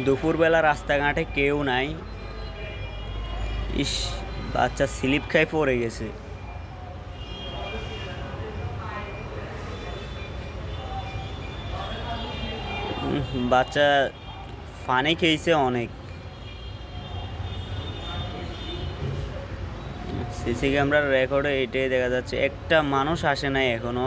দুপুরবেলা রাস্তাঘাটে কেউ নাই। ইস, বাচ্চা স্লিপ খাই পড়ে গেছে। বাচ্চা ফানি খেয়েছে অনেক। সিসি ক্যামেরার রেকর্ডে এটাই দেখা যাচ্ছে, একটা মানুষ আসে নাই এখনো।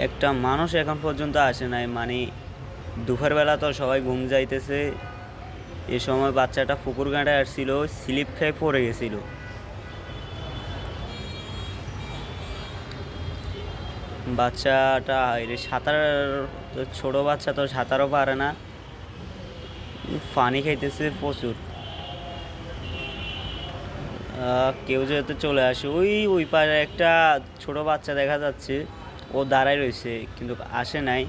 একটা মানুষ এখন পর্যন্ত আসে নাই, মানে দুপুরবেলা তো সবাই ঘুম যাইতেছে। এ সময় বাচ্চাটা পুকুর ঘাটে আসছিল, স্লিপ খেয়ে পড়ে গেছিল। বাচ্চাটা সাঁতার, ছোট বাচ্চা তো সাঁতারও পারে না, পানি খাইতেছে প্রচুর। কেউ যেহেতু চলে আসে, ওই ওই পারে একটা ছোট বাচ্চা দেখা যাচ্ছে, ও দাঁড়ায় রয়েছে কিন্তু আসে নাই।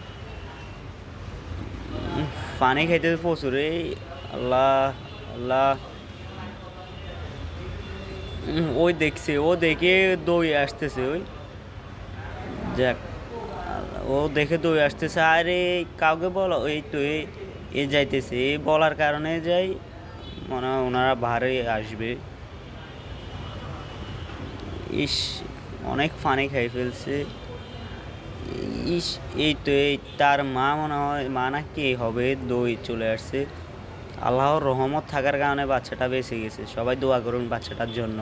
পানি খাইতেছে প্রচুর। এই আল্লাহ, আল্লাহ। ওই দেখছে, ও দেখে দৌড়ে আসতেছে। ওই যাক, ও দেখে দৌড়ে আসতেছে। আরে কাউকে বলো, এই তো এ যাইতেছে, এই বলার কারণে যাই, মনে হয় ওনারা ভারে আসবে। ইস, অনেক পানি খাই ফেলছে। ইস, এই তো তার মা, মনে হয় মা না কে হবে, দই চলে আসছে। আল্লাহর রহমত থাকার কারণে বাচ্চাটা বেঁচে গেছে। সবাই দোয়া করুন বাচ্চাটার জন্য।